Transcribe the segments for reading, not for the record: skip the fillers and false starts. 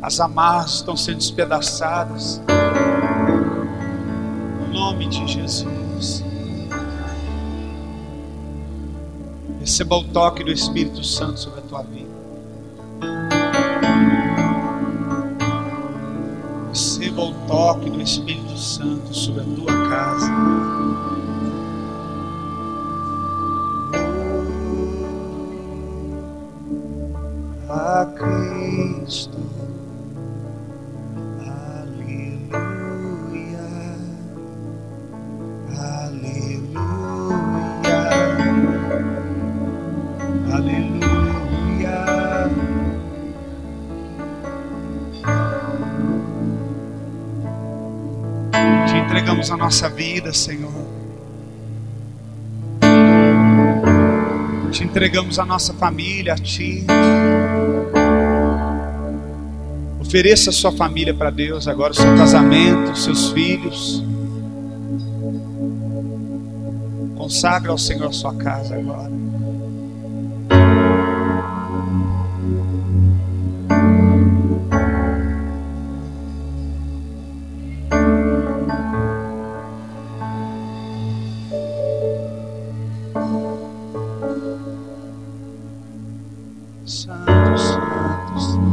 As amarras estão sendo despedaçadas. No nome de Jesus. Receba o toque do Espírito Santo sobre a tua vida. Receba o toque do Espírito Santo sobre a tua casa. A Cristo, aleluia, aleluia, aleluia. Te entregamos a nossa vida, Senhor. Te entregamos a nossa família a Ti. Ofereça a sua família para Deus agora, o seu casamento, os seus filhos. Consagra ao Senhor a sua casa agora. Santo, Santo, Santo.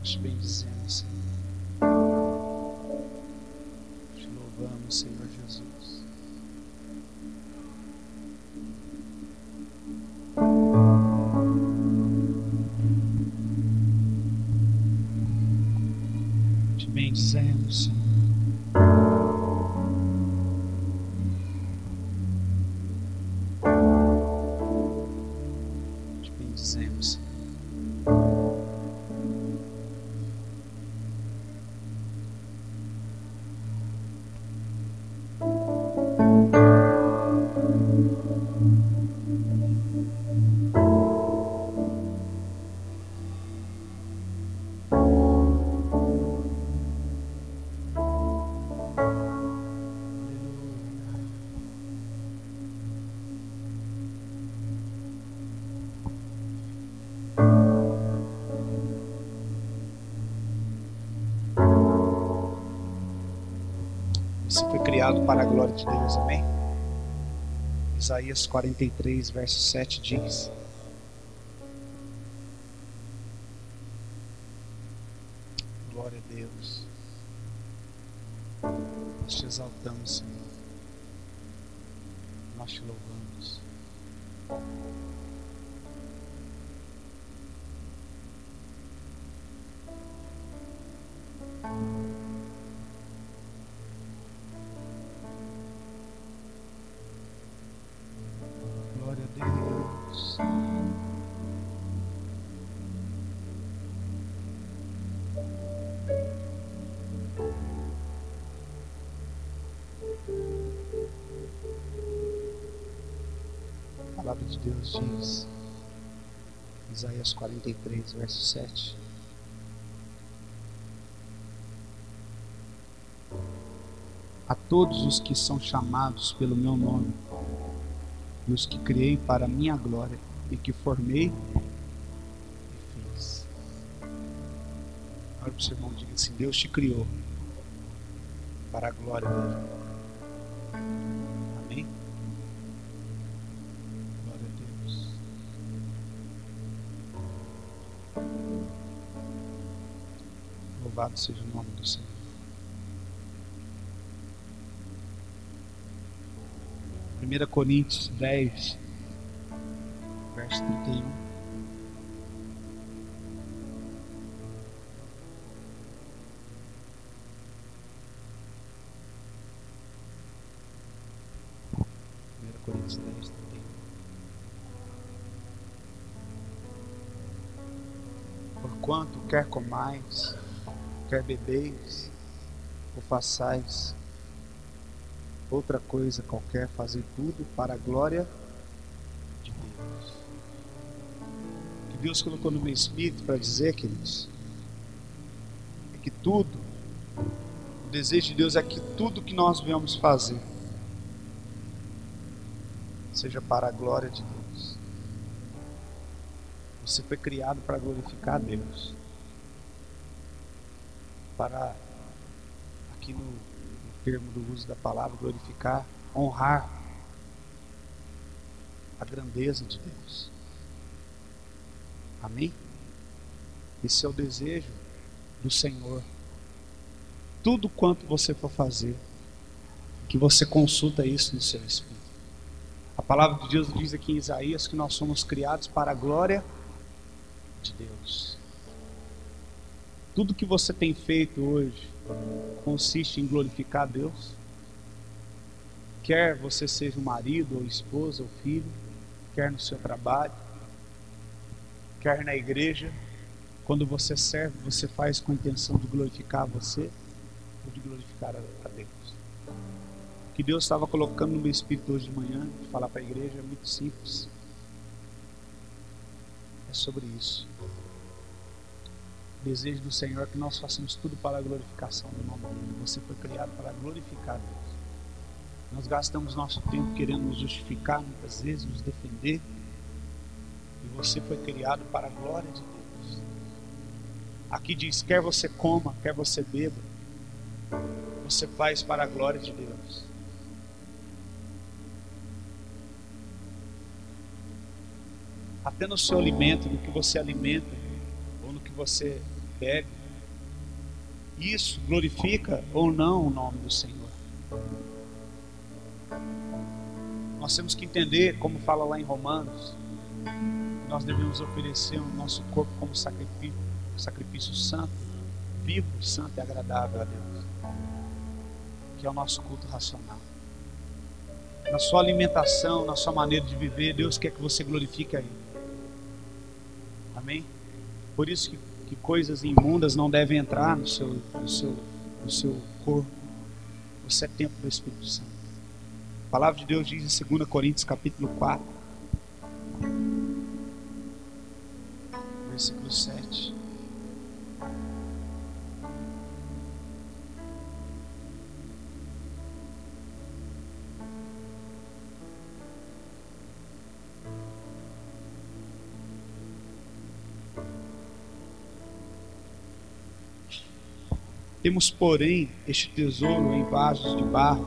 Te bendizemos, Senhor. Te louvamos, Senhor Jesus. Te bendizemos, Senhor. Te bendizemos, Senhor. Você foi criado para a glória de Deus, amém? Isaías 43, verso 7 diz: glória a Deus. Nós te exaltamos, Senhor. Nós te louvamos. Glória a Deus. A palavra de Deus diz, Isaías 43, verso 7: a todos os que são chamados pelo meu nome, e os que criei para a minha glória, e que formei e fiz. Olha para o seu irmão e diga assim: Deus te criou para a glória dele. Amém? Glória a Deus. Louvado seja o nome do Senhor. 1 Coríntios 10, verso 31. Coríntios 10, 31. Porquanto quer comais, quer bebeis, ou façais outra coisa qualquer, fazer tudo para a glória de Deus. O que Deus colocou no meu espírito para dizer, queridos, é que tudo, o desejo de Deus é que tudo que nós venhamos fazer seja para a glória de Deus. Você foi criado para glorificar a Deus, para, aqui no termo do uso da palavra, glorificar, honrar a grandeza de Deus. Amém? Esse é o desejo do Senhor. Tudo quanto você for fazer, que você consulta isso no seu espírito. A palavra de Deus diz aqui em Isaías que nós somos criados para a glória de Deus. Tudo que você tem feito hoje consiste em glorificar a Deus. Quer você seja um marido, ou esposa, ou filho, quer no seu trabalho, quer na igreja. Quando você serve, você faz com a intenção de glorificar você ou de glorificar a Deus. O que Deus estava colocando no meu espírito hoje de manhã, de falar para a igreja, é muito simples. É sobre isso. O desejo do Senhor é que nós façamos tudo para a glorificação do nome dele. Você foi criado para glorificar a Deus. Nós gastamos nosso tempo querendo nos justificar, muitas vezes, nos defender. E você foi criado para a glória de Deus. Aqui diz, quer você coma, quer você beba, você faz para a glória de Deus. Até no seu alimento, no que você alimenta, ou no que você bebe, isso glorifica ou não o nome do Senhor. Nós temos que entender, como fala lá em Romanos, nós devemos oferecer o nosso corpo como sacrifício santo, vivo, santo e agradável a Deus, que é o nosso culto racional. Na sua alimentação, na sua maneira de viver, Deus quer que você glorifique a Ele. Amém? Por isso que coisas imundas não devem entrar no seu corpo. Você é templo do Espírito Santo. A palavra de Deus diz em 2 Coríntios capítulo 4, versículo 7. Temos, porém, este tesouro em vasos de barro,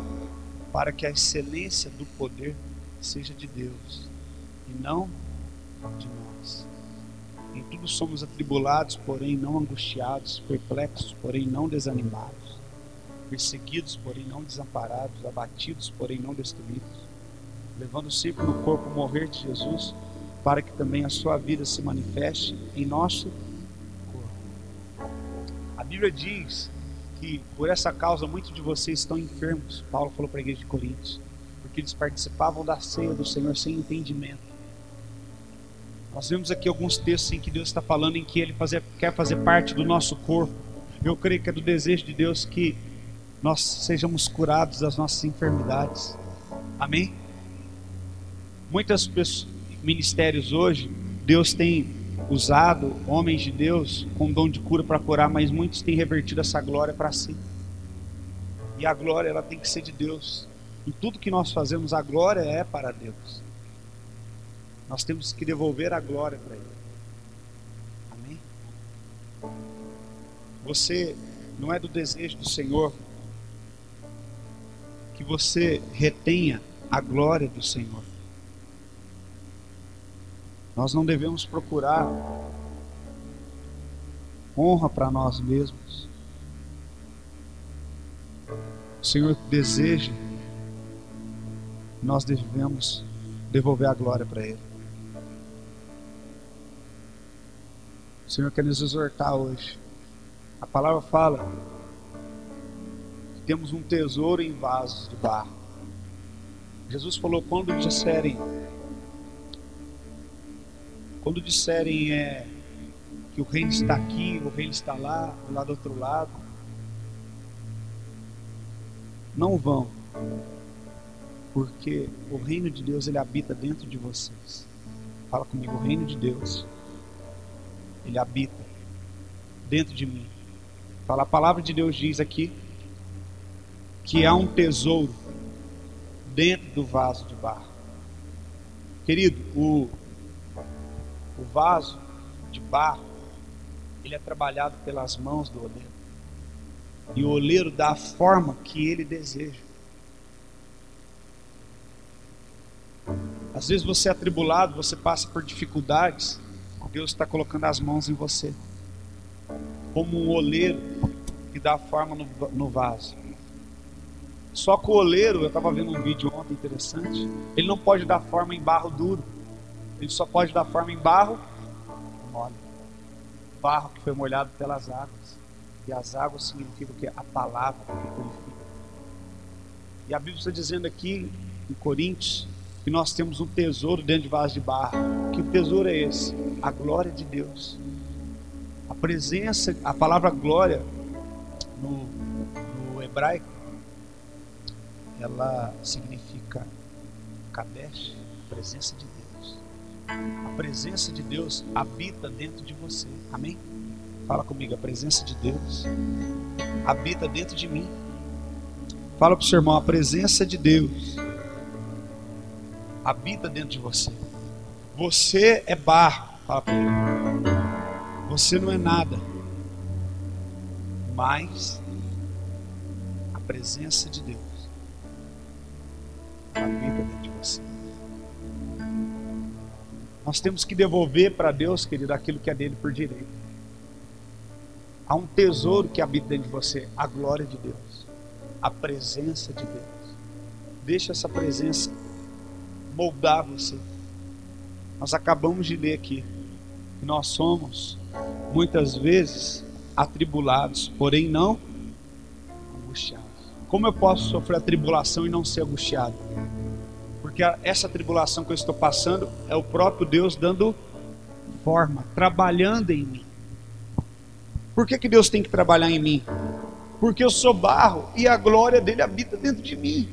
para que a excelência do poder seja de Deus, e não de nós. Em tudo somos atribulados, porém não angustiados, perplexos, porém não desanimados, perseguidos, porém não desamparados, abatidos, porém não destruídos, levando sempre no corpo o morrer de Jesus, para que também a sua vida se manifeste em nosso corpo. A Bíblia diz que por essa causa muitos de vocês estão enfermos. Paulo falou para a igreja de Coríntios, porque eles participavam da ceia do Senhor sem entendimento. Nós vemos aqui alguns textos em que Deus está falando em que Ele quer fazer parte do nosso corpo. Eu creio que é do desejo de Deus que nós sejamos curados das nossas enfermidades. Amém? Muitos ministérios hoje, Deus tem usado homens de Deus com dom de cura para curar, mas muitos têm revertido essa glória para si. E a glória, ela tem que ser de Deus. Em tudo que nós fazemos, a glória é para Deus. Nós temos que devolver a glória para Ele. Amém? Você não é do desejo do Senhor que você retenha a glória do Senhor. Nós não devemos procurar honra para nós mesmos. O Senhor deseja, nós devemos devolver a glória para Ele. O Senhor quer nos exortar hoje. A palavra fala que temos um tesouro em vasos de barro. Jesus falou, quando disserem que o reino está aqui, o reino está lá do outro lado, não vão, porque o reino de Deus, ele habita dentro de vocês. Fala comigo, o reino de Deus, ele habita dentro de mim. Fala, a palavra de Deus diz aqui que há um tesouro dentro do vaso de barro. Querido, o vaso de barro, ele é trabalhado pelas mãos do oleiro. E o oleiro dá a forma que ele deseja. Às vezes você é atribulado, você passa por dificuldades, Deus está colocando as mãos em você, como um oleiro que dá a forma no vaso. Só que o oleiro, eu estava vendo um vídeo ontem interessante, ele não pode dar forma em barro duro, ele só pode dar forma em barro mole. Barro que foi molhado pelas águas. E as águas significam o quê? A palavra que purifica. E a Bíblia está dizendo aqui em Coríntios que nós temos um tesouro dentro de vaso de barro. Que o tesouro é esse? A glória de Deus. A presença, a palavra glória no hebraico, ela significa Kadesh, presença de Deus. A presença de Deus habita dentro de você. Amém? Fala comigo, a presença de Deus habita dentro de mim. Fala para o seu irmão, a presença de Deus habita dentro de você. Você é barro. Fala para ele. Você não é nada, mas a presença de Deus habita dentro de você. Nós temos que devolver para Deus, querido, aquilo que é dele por direito. Há um tesouro que habita dentro de você, a glória de Deus, a presença de Deus. Deixa essa presença moldar você. Nós acabamos de ler aqui que nós somos muitas vezes atribulados, porém não angustiados. Como eu posso sofrer a tribulação e não ser angustiado? Porque essa tribulação que eu estou passando é o próprio Deus dando forma, trabalhando em mim. Por que Deus tem que trabalhar em mim? Porque eu sou barro e a glória dele habita dentro de mim.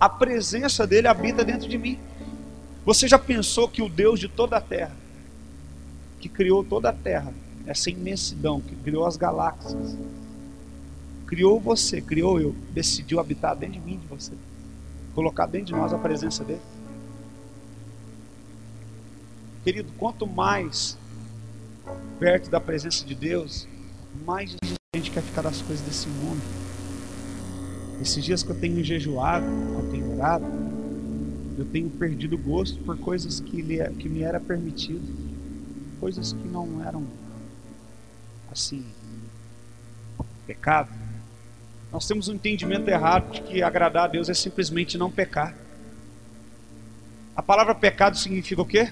A presença dele habita dentro de mim. Você já pensou que o Deus de toda a terra, que criou toda a terra, essa imensidão, que criou as galáxias, criou você, criou eu, decidiu habitar dentro de mim, de você, colocar dentro de nós a presença dele? Querido, quanto mais perto da presença de Deus, mais a gente quer ficar das coisas desse mundo. Esses dias que eu tenho jejuado, eu tenho orado, eu tenho perdido o gosto por coisas que me era permitido, coisas que não eram assim pecado. Nós temos um entendimento errado de que agradar a Deus é simplesmente não pecar. A palavra pecado significa o quê?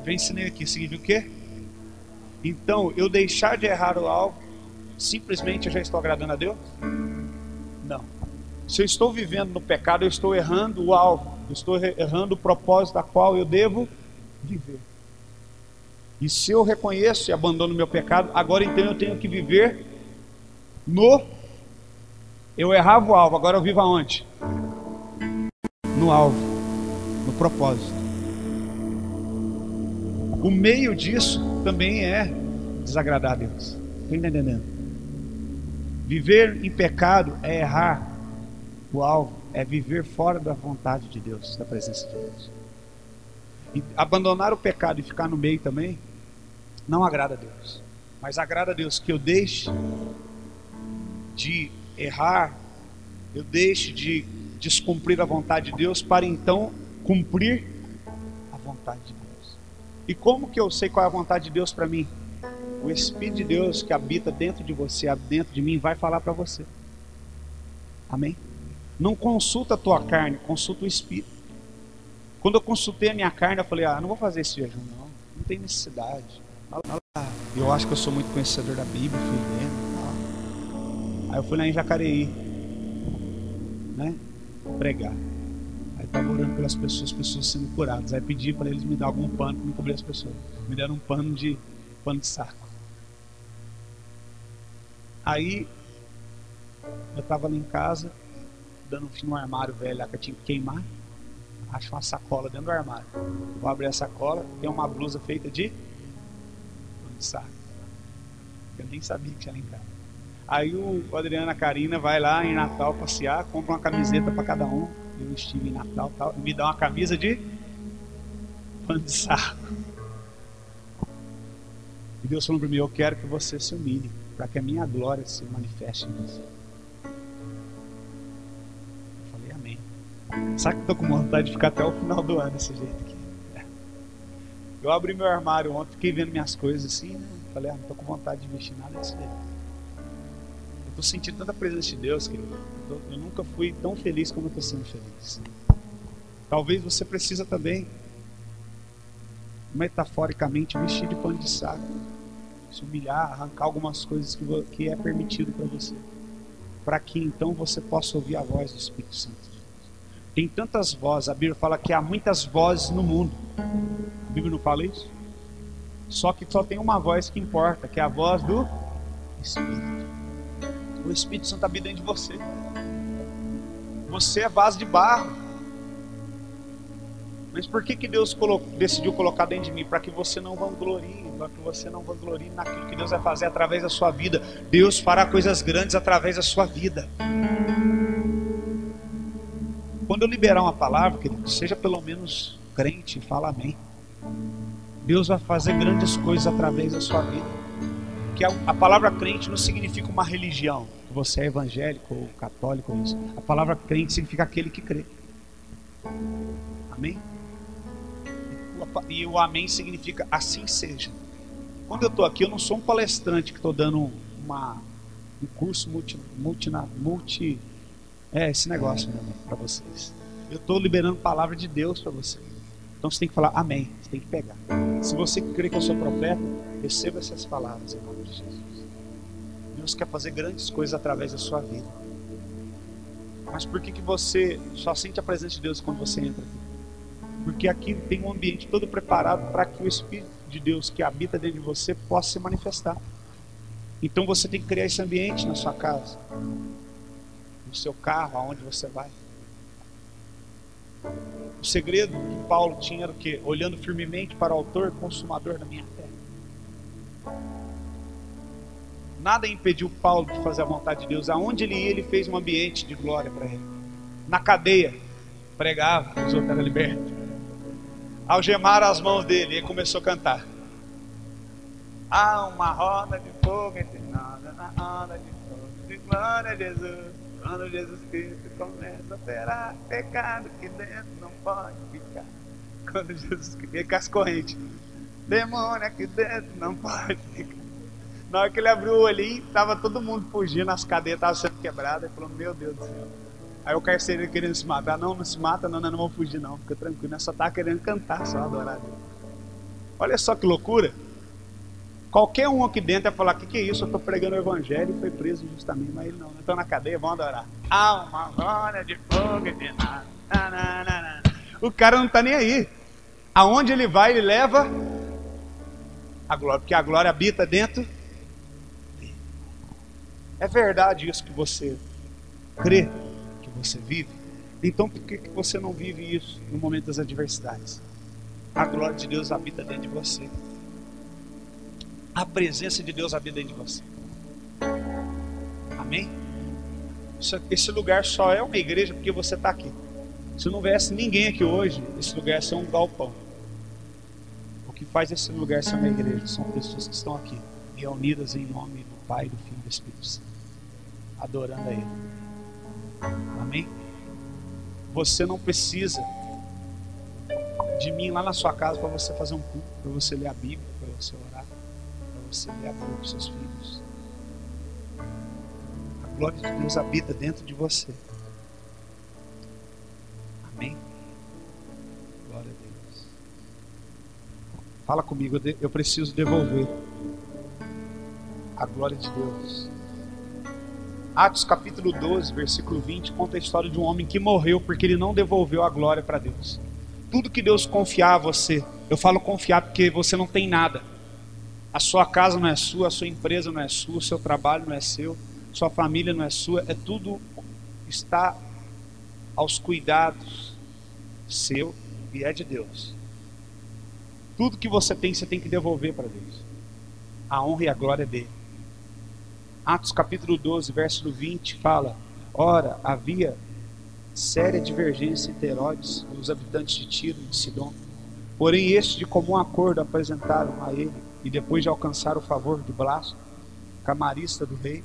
Eu ensinei aqui, significa o quê? Então, eu deixar de errar o alvo, simplesmente eu já estou agradando a Deus? Não. Se eu estou vivendo no pecado, eu estou errando o alvo, eu estou errando o propósito a qual eu devo viver. E se eu reconheço e abandono o meu pecado, agora então eu tenho que viver eu errava o alvo, agora eu vivo aonde? No alvo, no propósito. O meio disso também é desagradar a Deus. Está entendendo? Viver em pecado é errar o alvo, é viver fora da vontade de Deus, da presença de Deus. E abandonar o pecado e ficar no meio também não agrada a Deus. Mas agrada a Deus que eu deixe de errar Eu deixo de descumprir a vontade de Deus para então cumprir a vontade de Deus. E como que eu sei qual é a vontade de Deus para mim? O Espírito de Deus que habita dentro de você, dentro de mim, vai falar para você. Amém? Não consulta a tua carne, consulta o Espírito. Quando eu consultei a minha carne, eu falei, não vou fazer esse jejum não tem necessidade. Eu acho que eu sou muito conhecedor da Bíblia, fui lendo. Aí eu fui lá em Jacareí, né, pregar. Aí estava orando pelas pessoas sendo curadas. Aí pedi para eles me dar algum pano para me cobrir as pessoas. Me deram um pano de saco. Aí eu estava lá em casa, dando um fim no armário velho lá que eu tinha que queimar. Acho uma sacola dentro do armário. Vou abrir a sacola, tem uma blusa feita de saco. Eu nem sabia que tinha lá em casa. Aí o Adriano e a Karina vai lá em Natal passear, compra uma camiseta para cada um. Eu estive em Natal tal, e me dá uma camisa de pano de saco. E Deus falou para mim, eu quero que você se humilhe, para que a minha glória se manifeste em você. Eu falei, amém. Sabe que eu estou com vontade de ficar até o final do ano desse jeito aqui. Eu abri meu armário ontem, fiquei vendo minhas coisas assim, né? Falei, não estou com vontade de mexer nada desse jeito. Eu estou sentindo tanta presença de Deus, querido. Eu nunca fui tão feliz como eu estou sendo feliz. Talvez você precisa também, metaforicamente, vestir de pano de saco, se humilhar, arrancar algumas coisas que é permitido para você, para que então você possa ouvir a voz do Espírito Santo de Deus. Tem tantas vozes, a Bíblia fala que há muitas vozes no mundo. A Bíblia não fala isso? Só que só tem uma voz que importa, que é a voz do Espírito. O Espírito Santo habita dentro de você. Você é vaso de barro. Mas por que Deus decidiu colocar dentro de mim? Para que você não vanglorie, para que você não vanglorie naquilo que Deus vai fazer através da sua vida. Deus fará coisas grandes através da sua vida. Quando eu liberar uma palavra, querido, seja pelo menos crente, fala amém. Deus vai fazer grandes coisas através da sua vida. Que a palavra crente não significa uma religião. Você é evangélico ou católico ou isso. A palavra crente significa aquele que crê. Amém? E o amém significa assim seja. Quando eu estou aqui, eu não sou um palestrante que estou dando um curso esse negócio para vocês. Eu estou liberando a palavra de Deus para vocês. Então você tem que falar amém, você tem que pegar. Se você crê que eu sou profeta, receba essas palavras em nome de Jesus. Deus quer fazer grandes coisas através da sua vida. Mas por que você só sente a presença de Deus quando você entra aqui? Porque aqui tem um ambiente todo preparado para que o Espírito de Deus que habita dentro de você possa se manifestar. Então você tem que criar esse ambiente na sua casa, no seu carro, aonde você vai. O segredo que Paulo tinha era o quê? Olhando firmemente para o autor e consumador da minha fé. Nada impediu Paulo de fazer a vontade de Deus. Aonde ele ia, ele fez um ambiente de glória para ele. Na cadeia, pregava, os outros eram libertos. Algemaram as mãos dele e ele começou a cantar. Há uma roda de fogo entre nós, na roda de fogo de glória a Jesus. Quando Jesus Cristo começa a operar, pecado que dentro não pode ficar. Quando Jesus Cristo, ele com as correntes, demônio aqui dentro não pode ficar. Na hora que ele abriu o olhinho, estava todo mundo fugindo, as cadeias estavam sendo quebradas. Ele falou, meu Deus do céu. Aí o carcereiro querendo se matar, não se mata, não vamos fugir não, fica tranquilo, nós só está querendo cantar, só adorar a Deus. Olha só que loucura. Qualquer um aqui dentro vai falar, o que é isso? Eu estou pregando o evangelho e foi preso justamente, mas ele não, estão na cadeia, vão adorar. Há uma roda de fogo de nada. O cara não está nem aí. Aonde ele vai, ele leva a glória, porque a glória habita dentro dele. É verdade isso que você crê, que você vive? Então por que você não vive isso no momento das adversidades? A glória de Deus habita dentro de você. A presença de Deus habita dentro de você. Amém? Esse lugar só é uma igreja porque você está aqui. Se não houvesse ninguém aqui hoje, esse lugar ia ser um galpão. O que faz esse lugar ser uma igreja são pessoas que estão aqui, reunidas em nome do Pai, do Filho e do Espírito Santo, adorando a Ele. Amém? Você não precisa de mim lá na sua casa para você fazer um culto, para você ler a Bíblia, para você orar, para você ler a Bíblia para os seus filhos. A glória de Deus habita dentro de você. Amém? Glória a Deus. Fala comigo, eu preciso devolver a glória de Deus. Atos capítulo 12, versículo 20, conta a história de um homem que morreu porque ele não devolveu a glória para Deus. Tudo que Deus confiar a você, eu falo confiar porque você não tem nada. A sua casa não é sua, a sua empresa não é sua, o seu trabalho não é seu, sua família não é sua, é tudo está aos cuidados seu e é de Deus. Tudo que você tem que devolver para Deus. A honra e a glória é dele. Atos capítulo 12, versículo 20 fala: ora, havia séria divergência entre Herodes e os habitantes de Tiro e de Sidom. Porém estes de comum acordo apresentaram a ele, e depois de alcançar o favor de Blasto, camarista do rei,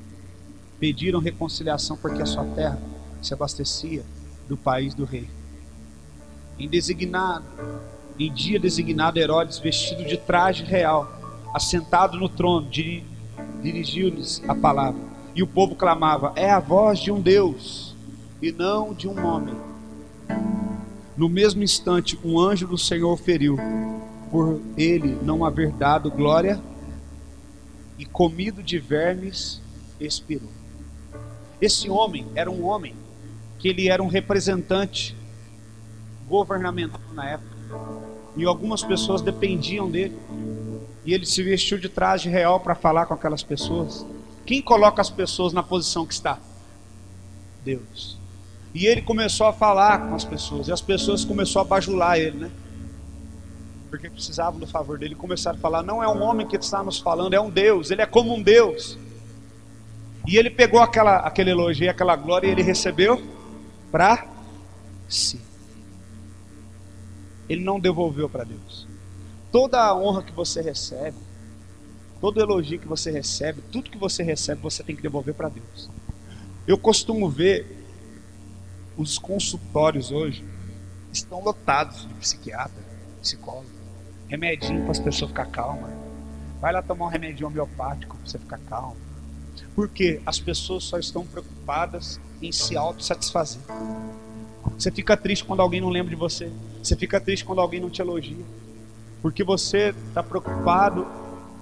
pediram reconciliação porque a sua terra se abastecia do país do rei. Em dia designado, Herodes, vestido de traje real, assentado no trono, dirigiu-lhes a palavra, e o povo clamava: é a voz de um Deus e não de um homem. No mesmo instante, um anjo do Senhor feriu, por ele não haver dado glória, e comido de vermes, expirou. Esse homem era um homem que ele era um representante governamental na época, e algumas pessoas dependiam dele, e ele se vestiu de traje real para falar com aquelas pessoas. Quem coloca as pessoas na posição que está? Deus. E ele começou a falar com as pessoas, e as pessoas começaram a bajular ele, né? Porque precisavam do favor dele. Começaram a falar: não é um homem que está nos falando, é um Deus, ele é como um Deus. E ele pegou aquele elogio, aquela glória, e ele recebeu para si. Ele não devolveu para Deus. Toda a honra que você recebe, todo elogio que você recebe, tudo que você recebe, você tem que devolver para Deus. Eu costumo ver os consultórios hoje estão lotados de psiquiatra, psicólogo, remedinho para as pessoas ficar calmas. Vai lá tomar um remedinho homeopático para você ficar calmo. Porque as pessoas só estão preocupadas em se autossatisfazer. Você fica triste quando alguém não lembra de você. Você fica triste quando alguém não te elogia. Porque você está preocupado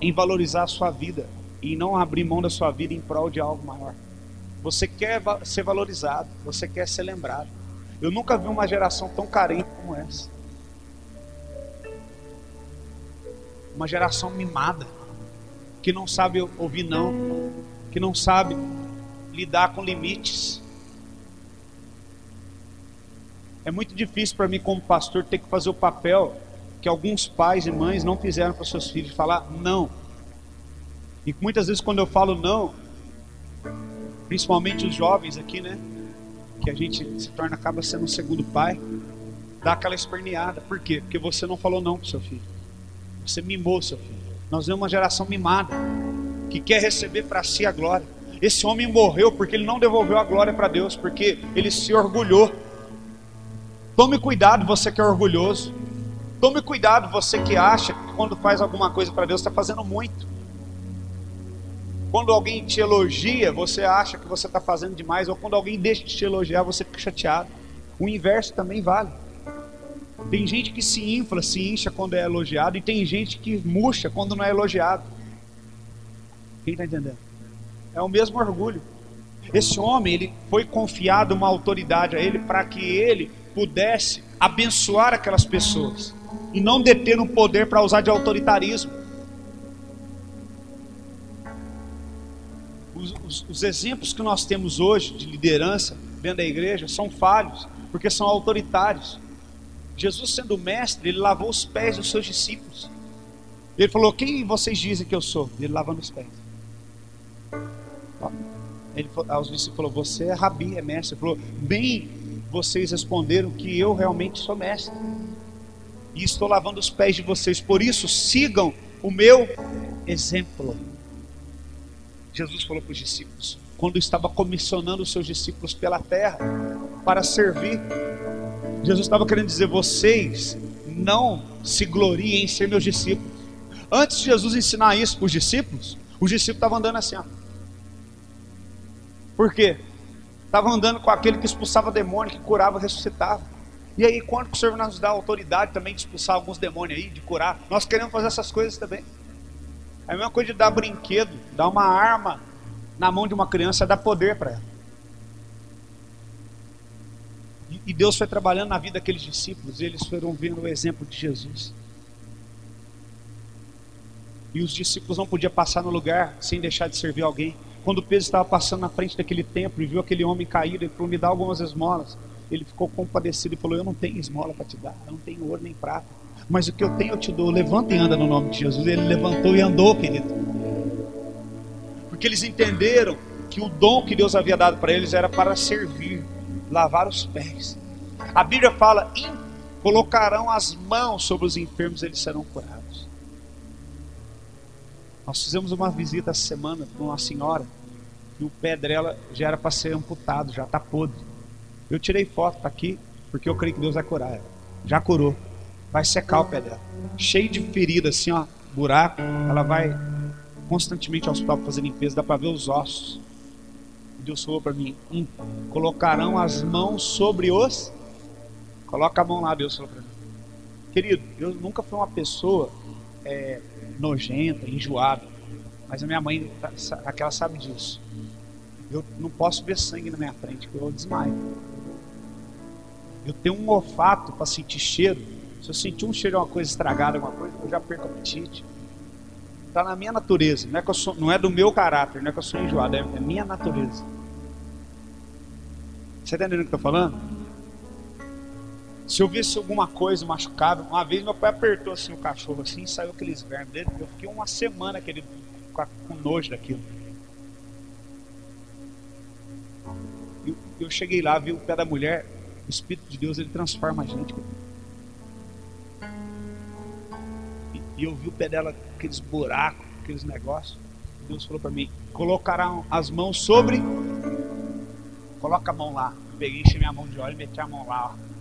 em valorizar a sua vida e não abrir mão da sua vida em prol de algo maior. Você quer ser valorizado, você quer ser lembrado. Eu nunca vi uma geração tão carente como essa. Uma geração mimada, que não sabe ouvir não, que não sabe lidar com limites. É muito difícil para mim como pastor ter que fazer o papel que alguns pais e mães não fizeram para seus filhos, falar não. E muitas vezes quando eu falo não, principalmente os jovens aqui, né, que a gente acaba sendo um segundo pai, dá aquela esperneada. Por quê? Porque você não falou não para o seu filho, você mimou seu filho. Nós vemos uma geração mimada, que quer receber para si a glória. Esse homem morreu porque ele não devolveu a glória para Deus, porque ele se orgulhou. Tome cuidado, você que é orgulhoso. Tome cuidado, você que acha que quando faz alguma coisa para Deus está fazendo muito. Quando alguém te elogia, você acha que você está fazendo demais, ou quando alguém deixa de te elogiar, você fica chateado. O inverso também vale. Tem gente que se infla, se incha quando é elogiado, e tem gente que murcha quando não é elogiado. Quem está entendendo? É o mesmo orgulho. Esse homem, ele foi confiado uma autoridade a ele para que ele pudesse abençoar aquelas pessoas e não deter o poder para usar de autoritarismo. Os exemplos que nós temos hoje de liderança dentro da igreja são falhos, porque são autoritários. Jesus, sendo mestre, ele lavou os pés dos seus discípulos. Ele falou: quem vocês dizem que eu sou? Ele lavando os pés. Ele aos discípulos falou: você é rabi, é mestre. Ele falou: bem, vocês responderam que eu realmente sou mestre, e estou lavando os pés de vocês, por isso sigam o meu exemplo. Jesus falou para os discípulos: quando estava comissionando os seus discípulos pela terra para servir. Jesus estava querendo dizer: vocês não se gloriem em ser meus discípulos. Antes de Jesus ensinar isso para os discípulos estavam andando assim, ó. Por quê? Estavam andando com aquele que expulsava demônio, que curava, ressuscitava. E aí, quando o Senhor nos dá autoridade também de expulsar alguns demônios aí, de curar, nós queremos fazer essas coisas também. É a mesma coisa de dar brinquedo, dar uma arma na mão de uma criança, dar poder para ela. E Deus foi trabalhando na vida daqueles discípulos, e eles foram vendo o exemplo de Jesus. E os discípulos não podiam passar no lugar sem deixar de servir alguém. Quando Pedro estava passando na frente daquele templo e viu aquele homem caído, ele falou: me dá algumas esmolas. Ele ficou compadecido e falou: eu não tenho esmola para te dar, eu não tenho ouro nem prata, mas o que eu tenho eu te dou. Levanta e anda no nome de Jesus. Ele levantou e andou, querido. Porque eles entenderam que o dom que Deus havia dado para eles era para servir, lavar os pés. A Bíblia fala: colocarão as mãos sobre os enfermos, eles serão curados. Nós fizemos uma visita essa semana com uma senhora e o pé dela já era para ser amputado, já está podre. Eu tirei foto, está aqui, porque eu creio que Deus vai curar ela. Já curou. Vai secar o pé dela. Cheio de ferida, assim, ó, buraco. Ela vai constantemente ao hospital para fazer limpeza, dá para ver os ossos. E Deus falou para mim: colocarão as mãos sobre os... Coloca a mão lá, Deus falou para mim. Querido, eu nunca fui uma pessoa nojenta, enjoada, mas a minha mãe, aquela sabe disso. Eu não posso ver sangue na minha frente, porque eu desmaio. Eu tenho um olfato para sentir cheiro. Se eu sentir um cheiro de uma coisa estragada, alguma coisa, eu já perco o apetite. Está na minha natureza. Não é, que eu sou, não é do meu caráter, não é que eu sou enjoado, é minha natureza. Você está entendendo o que eu estou falando? Se eu visse alguma coisa machucada, uma vez meu pai apertou assim o cachorro assim, e saiu aqueles vermes dele. Eu fiquei uma semana com nojo daquilo. Eu cheguei lá, vi o pé da mulher. O Espírito de Deus, ele transforma a gente. E eu vi o pé dela, aqueles buracos, aqueles negócios. Deus falou para mim: colocarão as mãos sobre... Coloca a mão lá. Eu peguei, enchi minha mão de óleo e meti a mão lá, ó.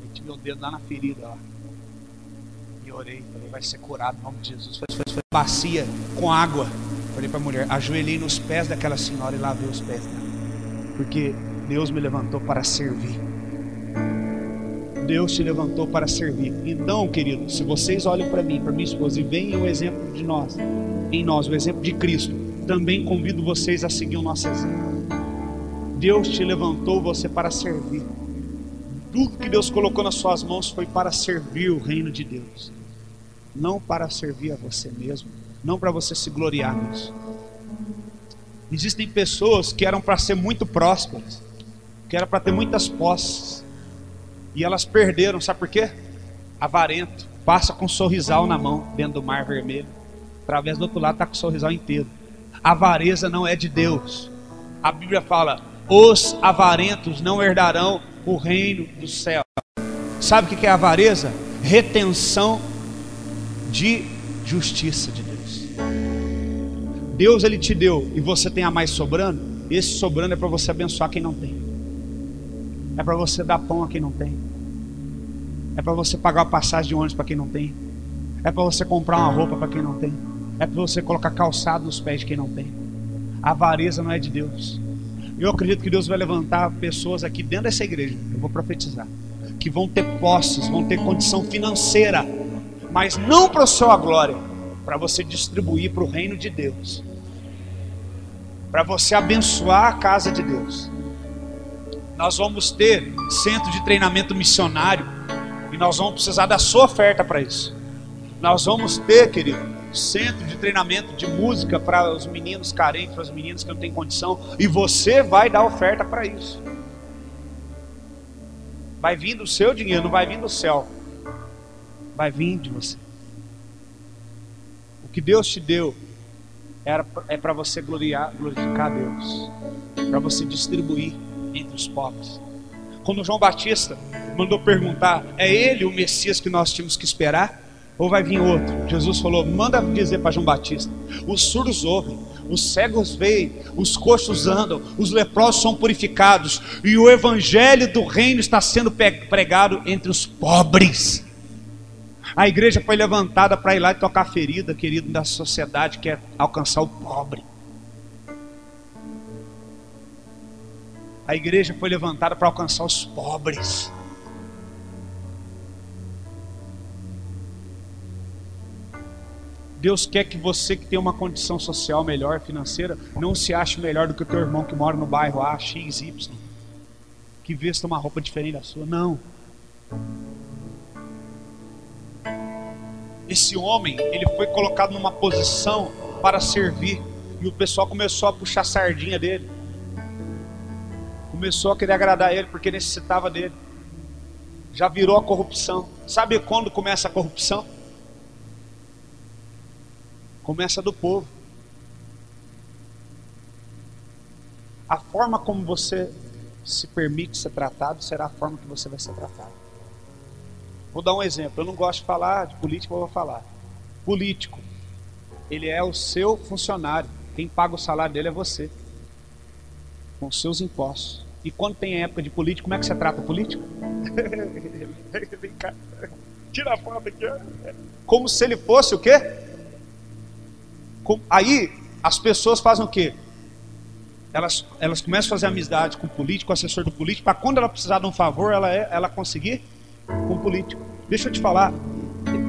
Meti meu dedo lá na ferida, ó. E orei, falei: vai ser curado em nome de Jesus. Foi bacia com água. Falei para a mulher, ajoelhei nos pés daquela senhora e lavei os pés dela. Porque Deus me levantou para servir. Deus te levantou para servir. Então, querido, se vocês olham para mim, para minha esposa, e veem o exemplo de nós, em nós, o exemplo de Cristo, também convido vocês a seguir o nosso exemplo. Deus te levantou você para servir. Tudo que Deus colocou nas suas mãos foi para servir o reino de Deus, não para servir a você mesmo, não para você se gloriar nisso. Existem pessoas que eram para ser muito prósperas, que eram para ter muitas posses, e elas perderam, sabe por quê? Avarento, passa com um sorrisal na mão, dentro do mar vermelho, através do outro lado está com o sorrisal inteiro. A avareza não é de Deus. A Bíblia fala: os avarentos não herdarão o reino do céu. Sabe o que é avareza? Retenção de justiça de Deus. Deus, ele te deu e você tem a mais sobrando. Esse sobrando é para você abençoar quem não tem, é para você dar pão a quem não tem, é para você pagar a passagem de ônibus para quem não tem, é para você comprar uma roupa para quem não tem, é para você colocar calçado nos pés de quem não tem. A avareza não é de Deus. Eu acredito que Deus vai levantar pessoas aqui dentro dessa igreja, eu vou profetizar, que vão ter posses, vão ter condição financeira, mas não para a sua glória, para você distribuir para o reino de Deus, para você abençoar a casa de Deus. Nós vamos ter centro de treinamento missionário, e nós vamos precisar da sua oferta para isso. Nós vamos ter, querido, centro de treinamento de música para os meninos carentes, para os meninos que não têm condição, e você vai dar oferta para isso. Vai vir do seu dinheiro, não vai vir do céu, vai vir de você. O que Deus te deu é para você glorificar a Deus, para você distribuir entre os pobres. Quando João Batista mandou perguntar: é ele o Messias que nós tínhamos que esperar? Ou vai vir outro? Jesus falou: manda dizer para João Batista: os surdos ouvem, os cegos veem, os coxos andam, os leprosos são purificados, e o evangelho do reino está sendo pregado entre os pobres. A igreja foi levantada para ir lá e tocar a ferida, querido, da sociedade, que é alcançar o pobre. A igreja foi levantada para alcançar os pobres. Deus quer que você, que tem uma condição social melhor, financeira, não se ache melhor do que o teu irmão que mora no bairro A, X, Y, que vesta uma roupa diferente da sua. Não. Esse homem, ele foi colocado numa posição para servir, e o pessoal começou a puxar a sardinha dele, começou a querer agradar ele porque necessitava dele. Já virou a corrupção. Sabe quando começa a corrupção? Começa do povo. A forma como você se permite ser tratado será a forma que você vai ser tratado. Vou dar um exemplo. Eu não gosto de falar de política, mas vou falar. Político, ele é o seu funcionário. Quem paga o salário dele é você, com os seus impostos. E quando tem época de político, como é que você trata o político? Vem cá, tira a foto aqui. Como se ele fosse o quê? Aí as pessoas fazem o quê? Elas começam a fazer amizade com o político, com o assessor do político, para quando ela precisar de um favor, ela conseguir com o político. Deixa eu te falar,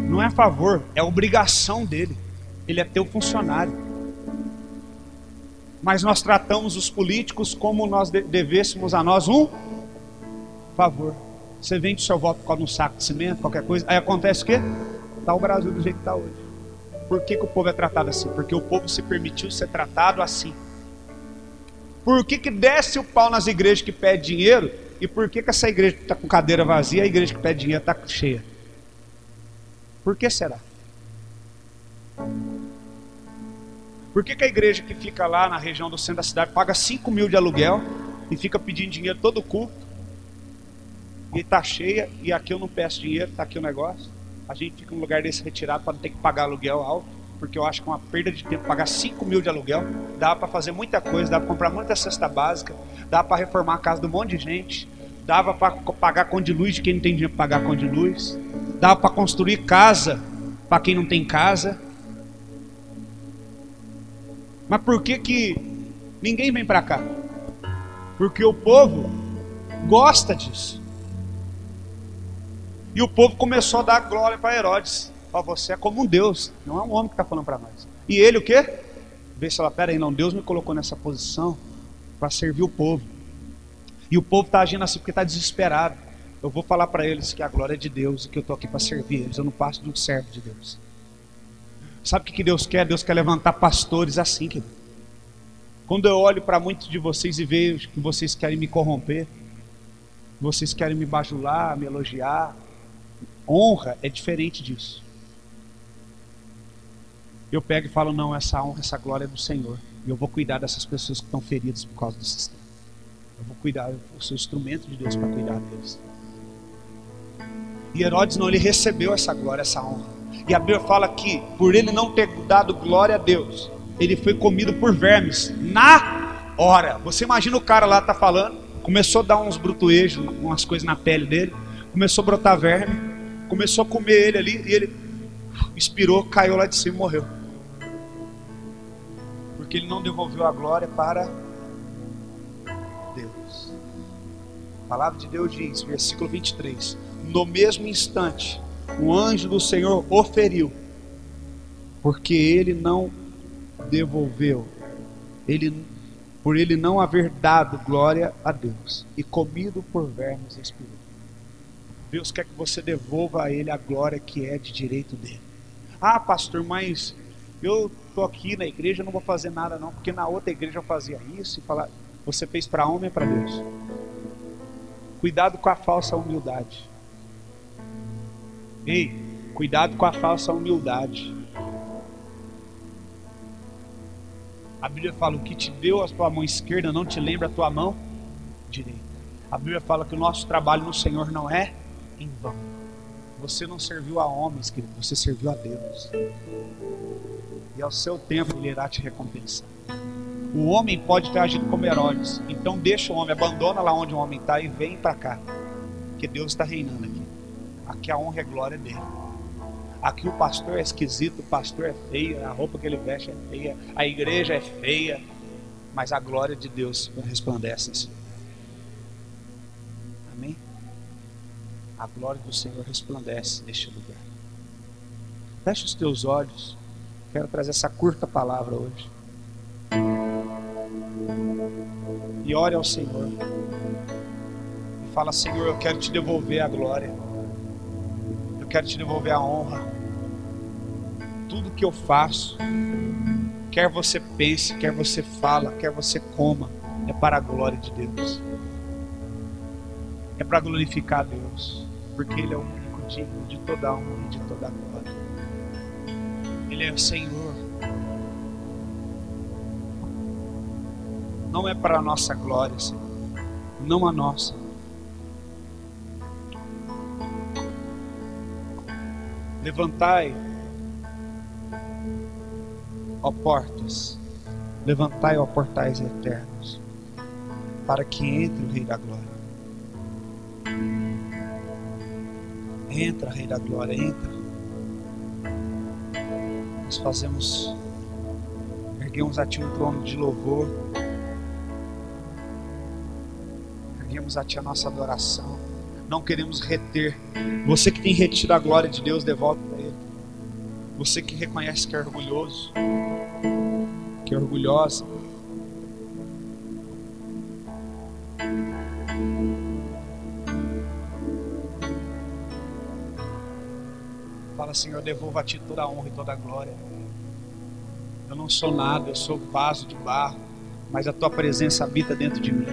não é favor, é obrigação dele. Ele é teu funcionário. Mas nós tratamos os políticos como nós devêssemos a nós um favor. Você vende o seu voto por causa de um saco de cimento, qualquer coisa, aí acontece o quê? Está o Brasil do jeito que está hoje. Por que o povo é tratado assim? Porque o povo se permitiu ser tratado assim. Por que desce o pau nas igrejas que pedem dinheiro? E por que essa igreja que está com cadeira vazia, a igreja que pede dinheiro está cheia? Por que será? Por que a igreja que fica lá na região do centro da cidade paga 5 mil de aluguel e fica pedindo dinheiro todo culto, e está cheia, e aqui eu não peço dinheiro, está aqui o negócio? A gente fica num lugar desse retirado para não ter que pagar aluguel alto, porque eu acho que é uma perda de tempo pagar 5 mil de aluguel. Dá para fazer muita coisa, dá para comprar muita cesta básica, dá para reformar a casa de um monte de gente, dava para pagar conta de luz de quem não tem dinheiro para pagar conta de luz, dá para construir casa para quem não tem casa. Mas por que ninguém vem para cá? Porque o povo gosta disso. E o povo começou a dar glória para Herodes. Ó, você é como um Deus, não é um homem que está falando para nós. E ele o quê? Vê se ela, pera aí, não, Deus me colocou nessa posição para servir o povo. E o povo está agindo assim porque está desesperado. Eu vou falar para eles que a glória é de Deus e que eu estou aqui para servir eles. Eu não passo de um servo de Deus. Sabe o que Deus quer? Deus quer levantar pastores assim, querido. Quando eu olho para muitos de vocês e vejo que vocês querem me corromper, vocês querem me bajular, me elogiar, honra é diferente disso. Eu pego e falo, não, essa honra, essa glória é do Senhor. E eu vou cuidar dessas pessoas que estão feridas por causa do sistema. Eu vou cuidar, eu sou instrumento de Deus para cuidar deles. E Herodes não, ele recebeu essa glória, essa honra. E a Bíblia fala que, por ele não ter dado glória a Deus, ele foi comido por vermes, na hora. Você imagina o cara lá tá falando, começou a dar uns brutuejos, umas coisas na pele dele, começou a brotar verme, começou a comer ele ali, e ele expirou, caiu lá de cima e morreu. Porque ele não devolveu a glória para Deus. A palavra de Deus diz, versículo 23, no mesmo instante, o anjo do Senhor o feriu, porque ele não devolveu, por ele não haver dado glória a Deus, e comido por vermes expirou. Deus quer que você devolva a ele a glória que é de direito dele. Ah, pastor, mas eu estou aqui na igreja, não vou fazer nada não, porque na outra igreja eu fazia isso, e falar, você fez para homem e para Deus. Cuidado com a falsa humildade. Ei, cuidado com a falsa humildade. A Bíblia fala, o que te deu a tua mão esquerda não te lembra a tua mão direita. A Bíblia fala que o nosso trabalho no Senhor não é em vão. Você não serviu a homens, querido, você serviu a Deus. E ao seu tempo Ele irá te recompensar. O homem pode ter agido como Herodes. Então deixa o homem, abandona lá onde o homem está e vem para cá. Porque Deus está reinando aqui. Aqui a honra e a glória é dele. Aqui o pastor é esquisito, o pastor é feio, a roupa que ele veste é feia, a igreja é feia, mas a glória de Deus resplandece assim. Amém? A glória do Senhor resplandece neste lugar. Feche os teus olhos. Quero trazer essa curta palavra hoje. E ore ao Senhor. E fala: Senhor, eu quero te devolver a glória. Eu quero te devolver a honra. Tudo que eu faço, quer você pense, quer você fala, quer você coma, é para a glória de Deus. É para glorificar a Deus, porque Ele é o único digno de toda a honra e de toda a glória. Ele é o Senhor. Não é para a nossa glória, Senhor, não a nossa. Levantai, ó portas, levantai, ó portais eternos, para que entre o Rei da Glória. Entra, Rei da Glória, entra. Nós erguemos a Ti um trono de louvor, erguemos a Ti a nossa adoração. Não queremos reter. Você que tem retido a glória de Deus, devolve para Ele. Você que reconhece que é orgulhoso, que é orgulhosa, fala: Senhor, devolva a Ti toda a honra e toda a glória. Eu não sou nada, eu sou vaso de barro, mas a Tua presença habita dentro de mim.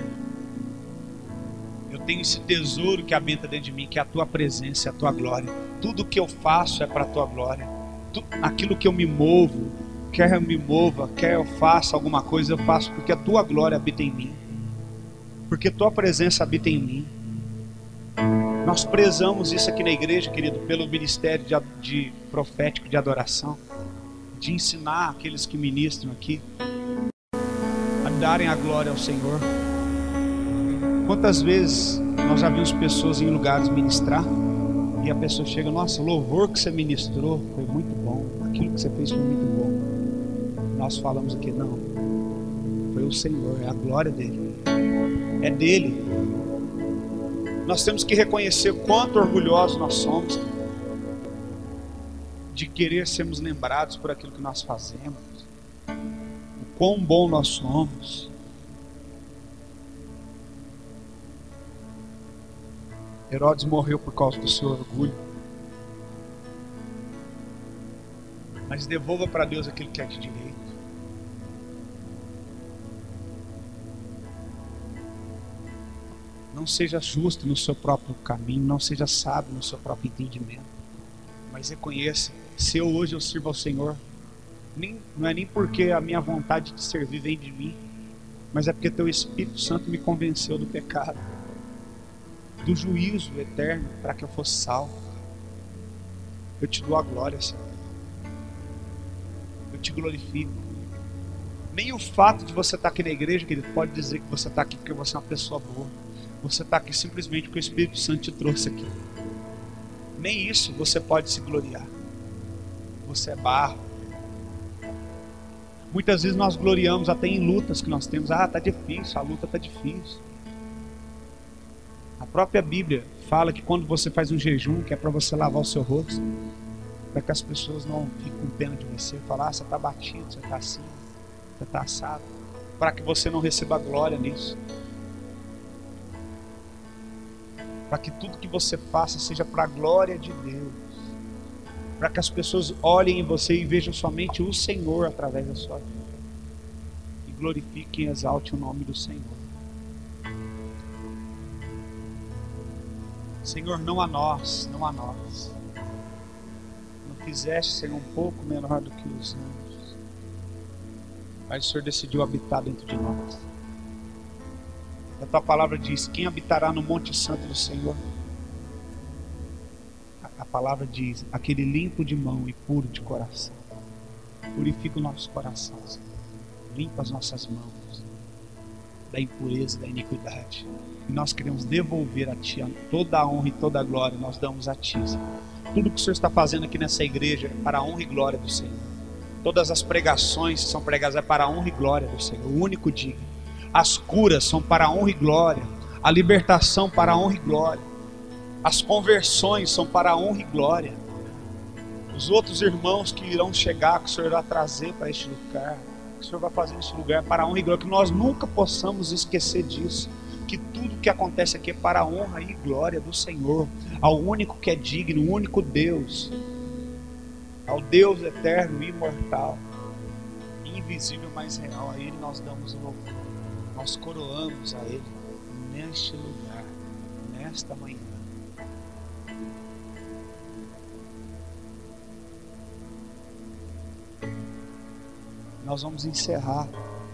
Eu tenho esse tesouro que habita dentro de mim, que é a Tua presença, a Tua glória. Tudo que eu faço é para a Tua glória. Aquilo que eu me movo, quer eu me mova, quer eu faça alguma coisa, eu faço porque a Tua glória habita em mim, porque Tua presença habita em mim. Nós prezamos isso aqui na igreja, querido, pelo ministério de profético de adoração, de ensinar aqueles que ministram aqui a darem a glória ao Senhor. Quantas vezes nós já vimos pessoas em lugares ministrar e a pessoa chega: nossa, o louvor que você ministrou foi muito bom, aquilo que você fez foi muito bom. Nós falamos aqui: não, foi o Senhor, é a glória dele, é dele. Nós temos que reconhecer quanto orgulhosos nós somos de querer sermos lembrados por aquilo que nós fazemos, o quão bom nós somos. Herodes morreu por causa do seu orgulho. Mas devolva para Deus aquilo que é de direito. Não seja justo no seu próprio caminho, não seja sábio no seu próprio entendimento, mas reconheça: se hoje eu sirvo ao Senhor, não é nem porque a minha vontade de servir vem de mim, mas é porque Teu Espírito Santo me convenceu do pecado, do juízo eterno, para que eu fosse salvo. Eu te dou a glória, Senhor. Eu te glorifico. Nem o fato de você estar aqui na igreja, querido, pode dizer que você está aqui porque você é uma pessoa boa. Você está aqui simplesmente porque o Espírito Santo te trouxe aqui. Nem isso você pode se gloriar. Você é barro. Muitas vezes nós gloriamos até em lutas que nós temos. Ah, está difícil, a luta está difícil. A própria Bíblia fala que quando você faz um jejum, que é para você lavar o seu rosto, para que as pessoas não fiquem com pena de você, falar: ah, você está batido, você está assim, você está assado, para que você não receba glória nisso, para que tudo que você faça seja para a glória de Deus, para que as pessoas olhem em você e vejam somente o Senhor através da sua vida, e glorifiquem e exaltem o nome do Senhor. Senhor, não a nós, não a nós. Não quiseste ser um pouco menor do que os anjos, mas o Senhor decidiu habitar dentro de nós. A Tua palavra diz: quem habitará no monte santo do Senhor? A palavra diz: aquele limpo de mão e puro de coração. Purifica o nosso coração, Senhor. limpa as nossas mãos da impureza e da iniquidade. E nós queremos devolver a Ti toda a honra e toda a glória, nós damos a Ti, Senhor. Tudo que o Senhor está fazendo aqui nessa igreja é para a honra e glória do Senhor. Todas as pregações que são pregadas é para a honra e glória do Senhor, o único digno. As curas são para a honra e glória, a libertação para a honra e glória, as conversões são para a honra e glória. Os outros irmãos que irão chegar, que o Senhor vai trazer para este lugar, que o Senhor vai fazer neste lugar para a honra e glória, que nós nunca possamos esquecer disso, que tudo que acontece aqui é para a honra e glória do Senhor, ao único que é digno, o único Deus, ao Deus eterno e imortal, invisível, mas real. A Ele nós damos louvor, nós coroamos a Ele neste lugar, nesta manhã. Nós vamos encerrar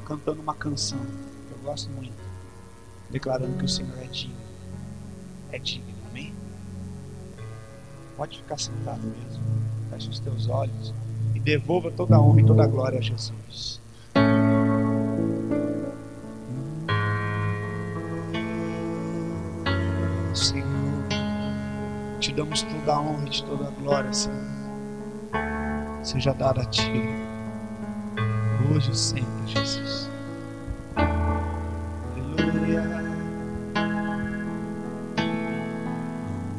cantando uma canção que eu gosto muito, declarando que o Senhor é digno. É digno, amém? Pode ficar sentado mesmo. Feche os teus olhos e devolva toda a honra e toda a glória a Jesus. Senhor, te damos toda a honra e toda a glória, Senhor. Seja dada a Ti, hoje e sempre, Jesus. Aleluia.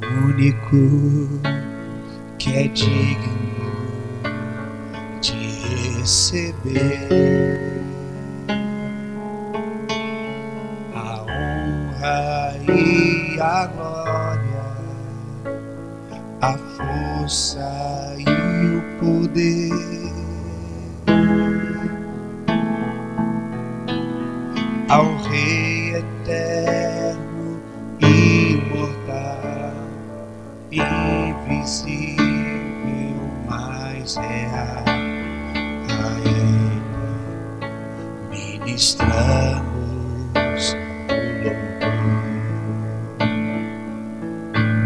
O único que é digno de receber a honra e a glória, a força e o poder, ao Rei eterno e imortal, invisível, mas real, a Ele ministramos o louvor.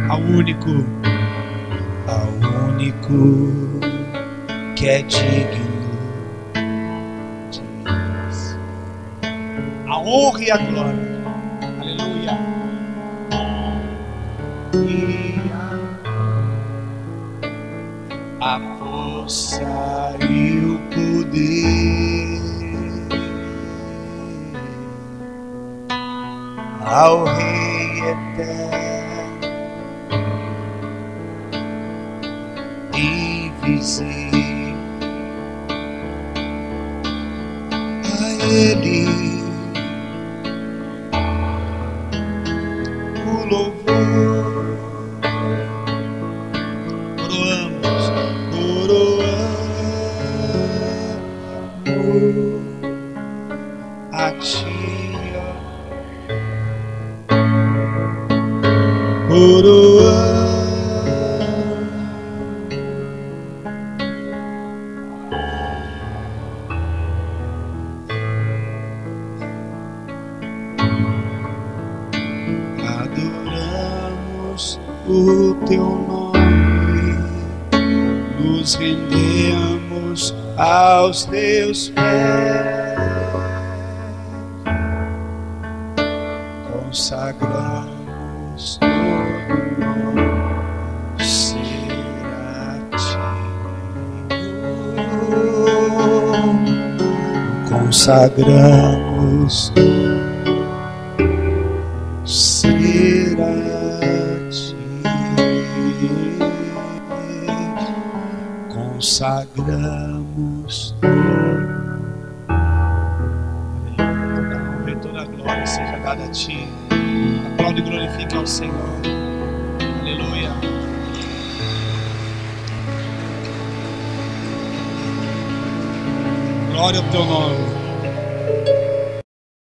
Ao único que é digno de a honra e a glória. Aleluia. E a força e o poder, ao Rei eterno, invisível, a Ele o louvor. A Ti, adoramos o Teu nome, nos rendemos aos Teus pés, consagramos todo ser a Ti, consagramos ser a Ti, consagramos toda a glória seja dada a Ti. Aplaude e glorifique ao Senhor. Aleluia. Glória ao Teu nome.